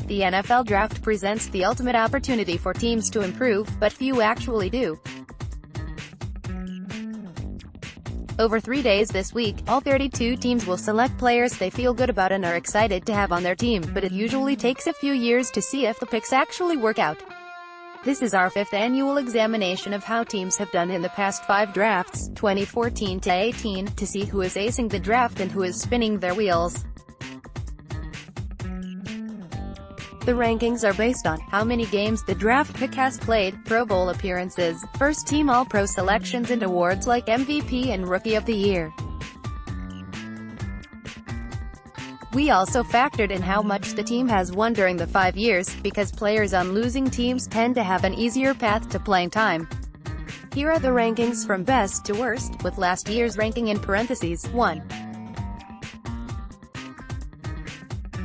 The NFL Draft presents the ultimate opportunity for teams to improve, but few actually do. Over 3 days this week, all 32 teams will select players they feel good about and are excited to have on their team, but it usually takes a few years to see if the picks actually work out. This is our 5th annual examination of how teams have done in the past 5 drafts, 2014 to 18, to see who is acing the draft and who is spinning their wheels. The rankings are based on how many games the draft pick has played, Pro Bowl appearances, first-team All-Pro selections and awards like MVP and Rookie of the Year. We also factored in how much the team has won during the 5 years, because players on losing teams tend to have an easier path to playing time. Here are the rankings from best to worst, with last year's ranking in parentheses. 1.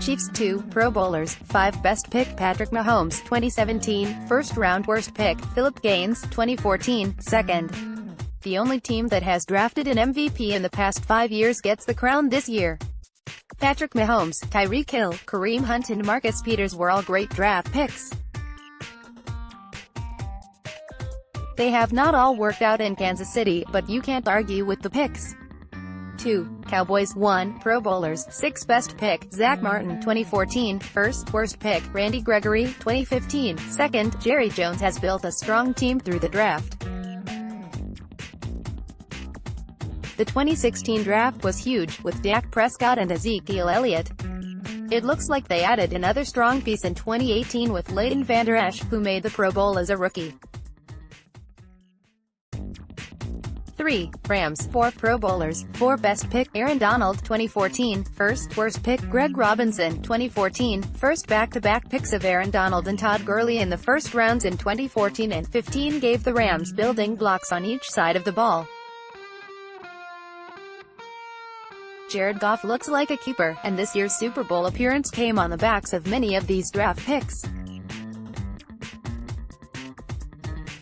Chiefs. 2. Pro Bowlers. 5. Best pick Patrick Mahomes, 2017. First round worst pick Philip Gaines, 2014. Second. The only team that has drafted an MVP in the past 5 years gets the crown this year. Patrick Mahomes, Tyreek Hill, Kareem Hunt and Marcus Peters were all great draft picks. They have not all worked out in Kansas City, but you can't argue with the picks. 2. Cowboys. 1. Pro Bowlers. 6. Best pick Zach Martin, 2014. First worst pick Randy Gregory, 2015. Second. Jerry Jones has built a strong team through the draft. The 2016 draft was huge, with Dak Prescott and Ezekiel Elliott. It looks like they added another strong piece in 2018 with Leighton Vander Esch, who made the Pro Bowl as a rookie. 3. Rams. 4. Pro Bowlers. 4. Best pick Aaron Donald, 2014. First worst pick Greg Robinson, 2014. First back-to-back picks of Aaron Donald and Todd Gurley in the first rounds in 2014 and 15 gave the Rams building blocks on each side of the ball. Jared Goff looks like a keeper, and this year's Super Bowl appearance came on the backs of many of these draft picks.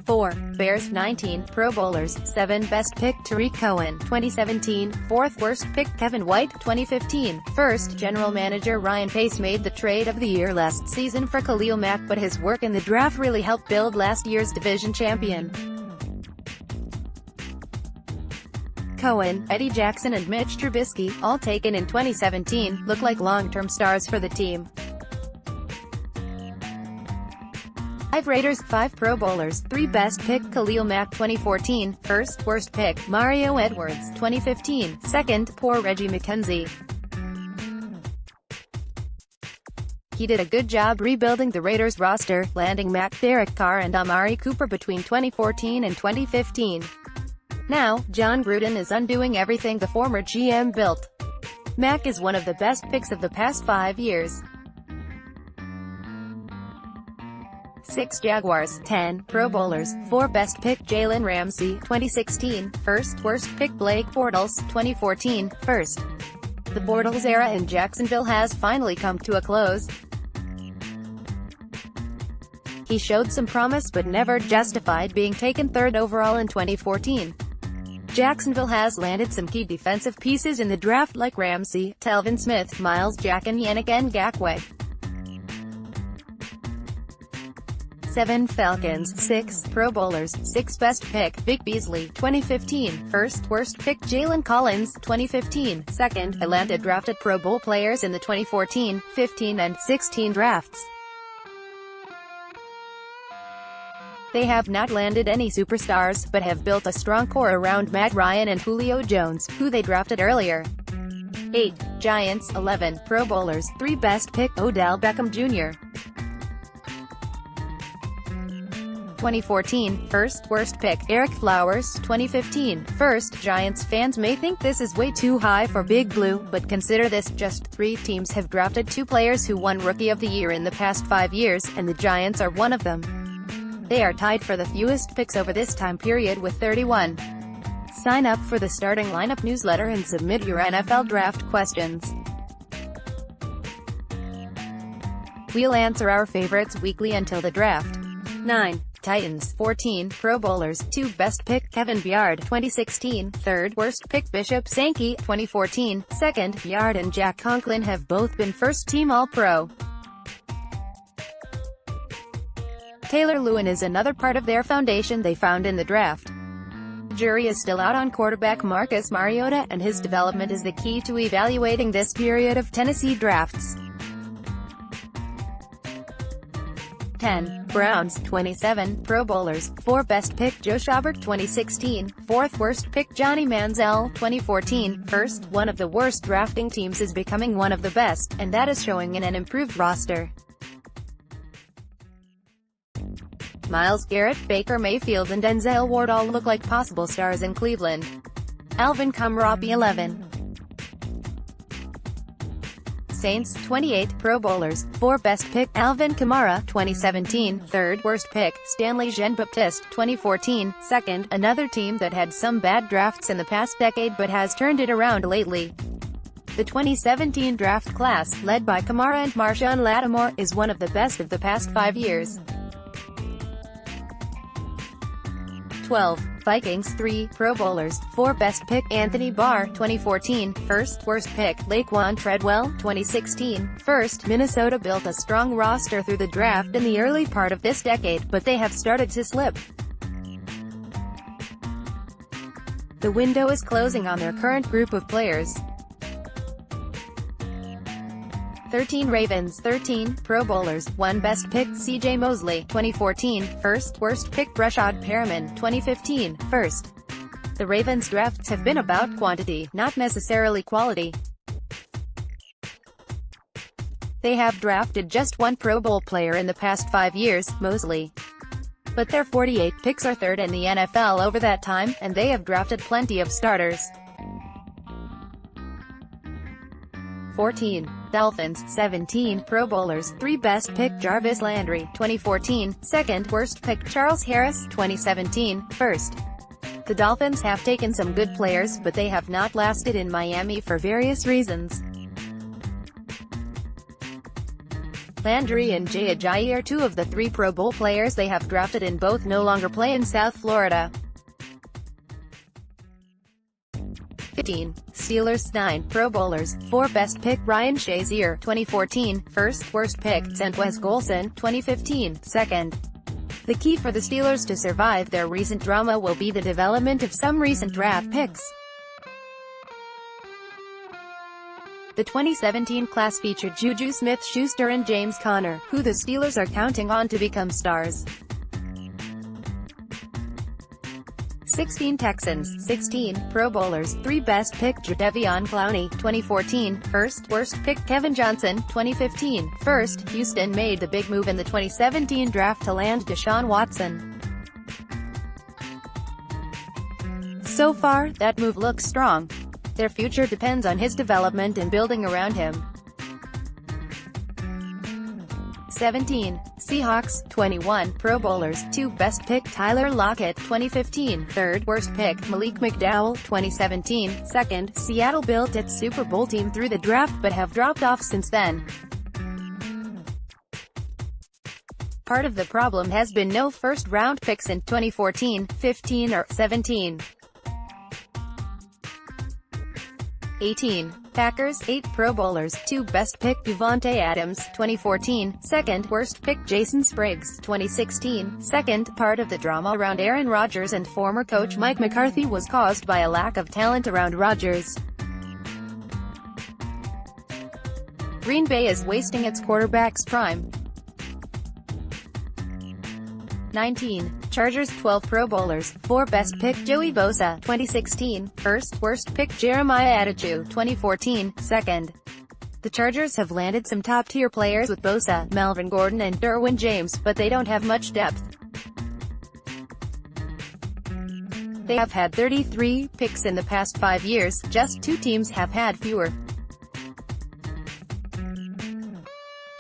4. Bears. 19. Pro Bowlers. 7. Best pick Tariq Cohen, 2017. Fourth worst pick Kevin White, 2015. First, General Manager Ryan Pace made the trade of the year last season for Khalil Mack, but his work in the draft really helped build last year's division champion. Cohen, Eddie Jackson and Mitch Trubisky, all taken in 2017, look like long-term stars for the team. 5. Raiders. 5. Pro Bowlers. 3. Best pick Khalil Mack, 2014. First worst pick Mario Edwards, 2015. Second, poor Reggie McKenzie. He did a good job rebuilding the Raiders roster, landing Mack, Derek Carr and Amari Cooper between 2014 and 2015. Now, John Gruden is undoing everything the former GM built. Mack is one of the best picks of the past 5 years. 6. Jaguars. 10. Pro Bowlers. 4. Best pick Jalen Ramsey, 2016. First worst pick Blake Bortles, 2014. First. The Bortles era in Jacksonville has finally come to a close. He showed some promise but never justified being taken 3rd overall in 2014. Jacksonville has landed some key defensive pieces in the draft like Ramsey, Telvin Smith, Myles Jack and Yannick Ngakoue. 7. Falcons. 6. Pro Bowlers. 6. Best pick Vic Beasley, 2015. First worst pick Jalen Collins, 2015. Second, Atlanta drafted Pro Bowl players in the 2014, 15 and 16 drafts. They have not landed any superstars, but have built a strong core around Matt Ryan and Julio Jones, who they drafted earlier. 8. Giants. 11. Pro Bowlers. 3. Best pick Odell Beckham Jr. 2014. First worst pick Eric Flowers, 2015. First, Giants fans may think this is way too high for Big Blue, but consider this, just 3 teams have drafted 2 players who won Rookie of the Year in the past 5 years, and the Giants are one of them. They are tied for the fewest picks over this time period with 31. Sign up for the Starting Lineup newsletter and submit your NFL draft questions. We'll answer our favorites weekly until the draft. 9. Titans. 14. Pro Bowlers. 2. Best pick Kevin Byard, 2016. Third worst pick Bishop Sankey, 2014. Second, Byard and Jack Conklin have both been first-team All-Pro. Taylor Lewin is another part of their foundation they found in the draft. Jury is still out on quarterback Marcus Mariota, and his development is the key to evaluating this period of Tennessee drafts. 10. Browns. 27 Pro Bowlers. 4 Best pick Joe Schobert 2016. 4th worst pick Johnny Manziel 2014. First, one of the worst drafting teams is becoming one of the best, and that is showing in an improved roster. Myles Garrett, Baker Mayfield and Denzel Ward all look like possible stars in Cleveland. Alvin Kamara 11. Saints. 28 Pro Bowlers. 4 Best pick Alvin Kamara 2017. 3rd worst pick Stanley Jean-Baptiste 2014. 2nd, another team that had some bad drafts in the past decade but has turned it around lately. The 2017 draft class, led by Kamara and Marshawn Lattimore, is one of the best of the past 5 years. 12. Vikings. 3 Pro Bowlers. 4 Best pick Anthony Barr 2014. 1st worst pick Laquan Treadwell 2016. First, Minnesota built a strong roster through the draft in the early part of this decade, but they have started to slip. The window is closing on their current group of players. 13 Ravens. 13 Pro Bowlers. 1 Best pick C.J. Mosley 2014. 1st worst pick Rashad Perriman 2015. First. The Ravens' drafts have been about quantity, not necessarily quality. They have drafted just 1 Pro Bowl player in the past 5 years, Mosley. But their 48 picks are 3rd in the NFL over that time, and they have drafted plenty of starters. 14. Dolphins. 17 Pro Bowlers. 3 Best pick Jarvis Landry 2014. 2nd worst pick Charles Harris 2017. First. The Dolphins have taken some good players, but they have not lasted in Miami for various reasons. Landry and Jay Ajayi are 2 of the 3 Pro Bowl players they have drafted, and both no longer play in South Florida. 15. Steelers. 9 Pro Bowlers. 4 Best pick Ryan Shazier 2014. 1st worst pick Wes Golson 2015. 2nd. The key for the Steelers to survive their recent drama will be the development of some recent draft picks. The 2017 class featured Juju Smith-Schuster and James Conner, who the Steelers are counting on to become stars. 16 Texans. 16 Pro Bowlers. 3 Best pick Jadeveon Clowney 2014. 1st worst pick Kevin Johnson 2015. First, Houston made the big move in the 2017 draft to land Deshaun Watson. So far, that move looks strong. Their future depends on his development and building around him. 17. Seahawks. 21 Pro Bowlers. 2 Best pick Tyler Lockett 2015. 3rd worst pick Malik McDowell 2017. 2nd, Seattle built its Super Bowl team through the draft but have dropped off since then. Part of the problem has been no first-round picks in 2014, 15 or 17. 18. Packers. 8 Pro Bowlers. 2 Best pick Devontae Adams 2014. 2nd worst pick Jason Spriggs 2016. 2nd, part of the drama around Aaron Rodgers and former coach Mike McCarthy was caused by a lack of talent around Rodgers. Green Bay is wasting its quarterback's prime. 19. Chargers. 12 Pro Bowlers. 4 Best pick Joey Bosa 2016. 1st worst pick Jeremiah Attaochu 2014. 2nd. The Chargers have landed some top-tier players with Bosa, Melvin Gordon and Derwin James, but they don't have much depth. They have had 33 picks in the past 5 years, just 2 teams have had fewer.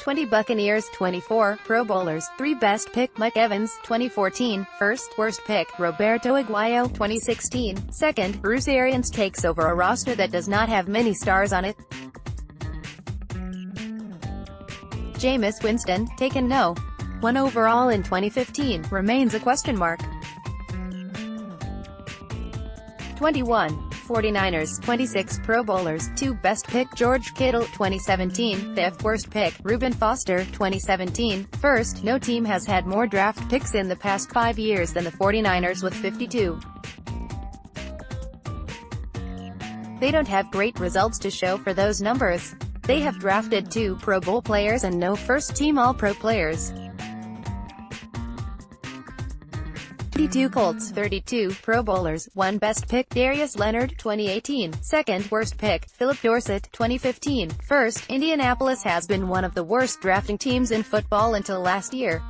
20 Buccaneers. 24 Pro Bowlers. 3 Best pick Mike Evans 2014. 1st worst pick Roberto Aguayo 2016. 2nd, Bruce Arians takes over a roster that does not have many stars on it. Jameis Winston, taken No. 1 overall in 2015, remains a question mark. 21. 49ers, 26 Pro Bowlers, 2 Best pick George Kittle, 2017, 5th worst pick, Reuben Foster, 2017, 1st. No team has had more draft picks in the past 5 years than the 49ers with 52. They don't have great results to show for those numbers. They have drafted 2 Pro Bowl players and no first-team All-Pro players. 32 Colts, 32 Pro Bowlers, 1 Best pick Darius Leonard, 2018, 2nd worst pick, Philip Dorsett, 2015, 1st. Indianapolis has been one of the worst drafting teams in football until last year.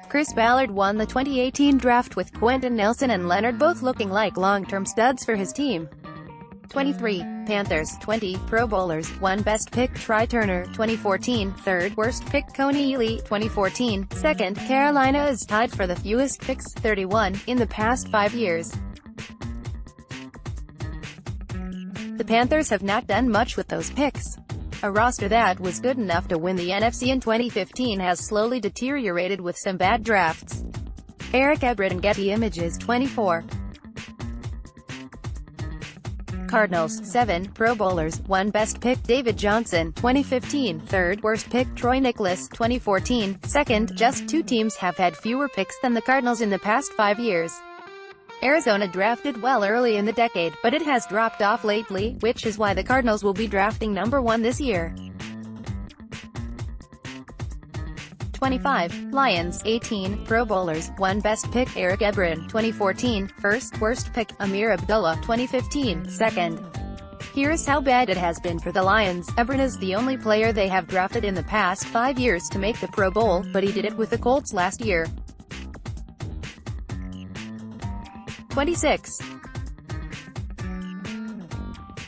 Chris Ballard won the 2018 draft with Quentin Nelson and Leonard both looking like long-term studs for his team. 23 Panthers, 20 Pro Bowlers, 1 Best pick Try Turner, 2014, 3rd worst pick Coney Ely, 2014, 2nd. Carolina is tied for the fewest picks, 31, in the past 5 years. The Panthers have not done much with those picks. A roster that was good enough to win the NFC in 2015 has slowly deteriorated with some bad drafts. Eric Ebron, Getty Images, 24. Cardinals, 7 Pro Bowlers, 1 Best pick David Johnson, 2015, 3rd worst pick Troy Nicholas, 2014, 2nd. Just 2 teams have had fewer picks than the Cardinals in the past 5 years. Arizona drafted well early in the decade, but it has dropped off lately, which is why the Cardinals will be drafting number 1 this year. 25 Lions, 18 Pro Bowlers, 1 Best pick Eric Ebron, 2014, 1st worst pick Amir Abdullah, 2015, 2nd. Here's how bad it has been for the Lions. Ebron is the only player they have drafted in the past 5 years to make the Pro Bowl, but he did it with the Colts last year. 26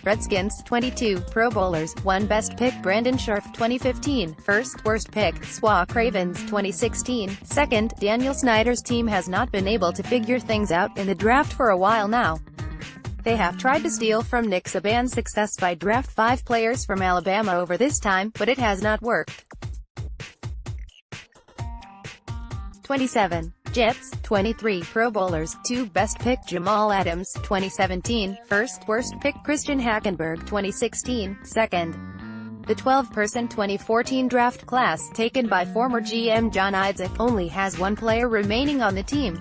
Redskins, 22 Pro Bowlers, 1 Best pick Brandon Scherff, 2015, 1st worst pick Swak Ravens, 2016, 2nd. Daniel Snyder's team has not been able to figure things out in the draft for a while now. They have tried to steal from Nick Saban's success by draft 5 players from Alabama over this time, but it has not worked. 27 Jets, 23 Pro Bowlers, 2 Best pick Jamal Adams, 2017, 1st worst pick Christian Hackenberg, 2016, 2nd. The 12-person 2014 draft class, taken by former GM John Idzik, only has 1 player remaining on the team.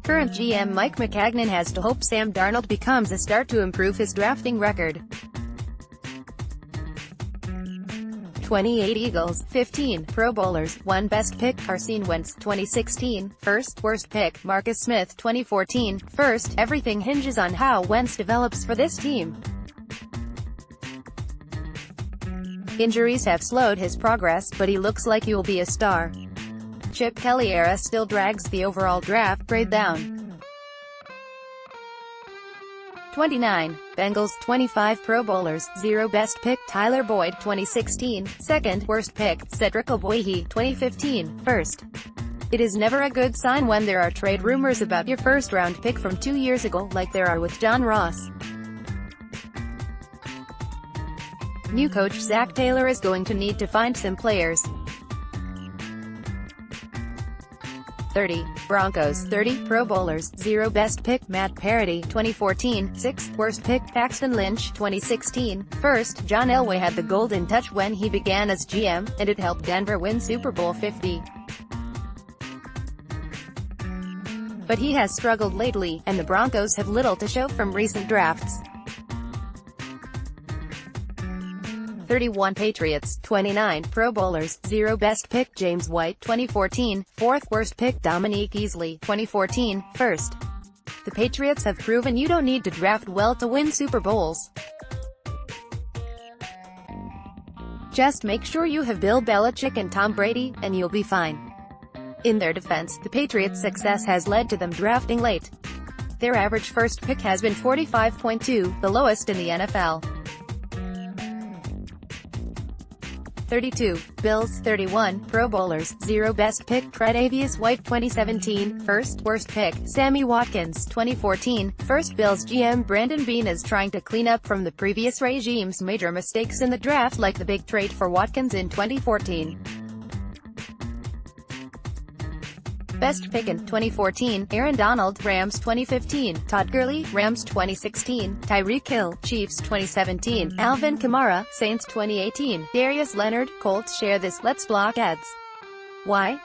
Current GM Mike McCagnon has to hope Sam Darnold becomes a start to improve his drafting record. 28 Eagles, 15 Pro Bowlers, 1 Best pick Carson Wentz, 2016, 1st worst pick Marcus Smith, 2014, 1st. Everything hinges on how Wentz develops for this team. Injuries have slowed his progress, but he looks like he will be a star. Chip Kelly era still drags the overall draft grade down. 29 Bengals, 25 Pro Bowlers, 0 Best pick Tyler Boyd, 2016, 2nd worst pick Cedric Ogbuehi, 2015, 1st. It is never a good sign when there are trade rumors about your first-round pick from 2 years ago, like there are with John Ross. New coach Zach Taylor is going to need to find some players. 30 Broncos, 30 Pro Bowlers, 0 Best pick Matt Parody, 2014, 6th worst pick Paxton Lynch, 2016, 1st. John Elway had the golden touch when he began as GM, and it helped Denver win Super Bowl 50. But he has struggled lately, and the Broncos have little to show from recent drafts. 31 Patriots, 29 Pro Bowlers, 0 Best pick James White, 2014, 4th worst pick Dominique Easley, 2014, 1st. The Patriots have proven you don't need to draft well to win Super Bowls. Just make sure you have Bill Belichick and Tom Brady, and you'll be fine. In their defense, the Patriots' success has led to them drafting late. Their average first pick has been 45.2, the lowest in the NFL. 32 Bills, 31 Pro Bowlers, 0 Best pick Tre'Davious White, 2017, 1st worst pick Sammy Watkins, 2014, 1st. Bills GM Brandon Beane is trying to clean up from the previous regime's major mistakes in the draft, like the big trade for Watkins in 2014. Best pick in 2014, Aaron Donald, Rams 2015, Todd Gurley, Rams 2016, Tyreek Hill, Chiefs 2017, Alvin Kamara, Saints 2018, Darius Leonard, Colts. Share this. Let's block ads. Why?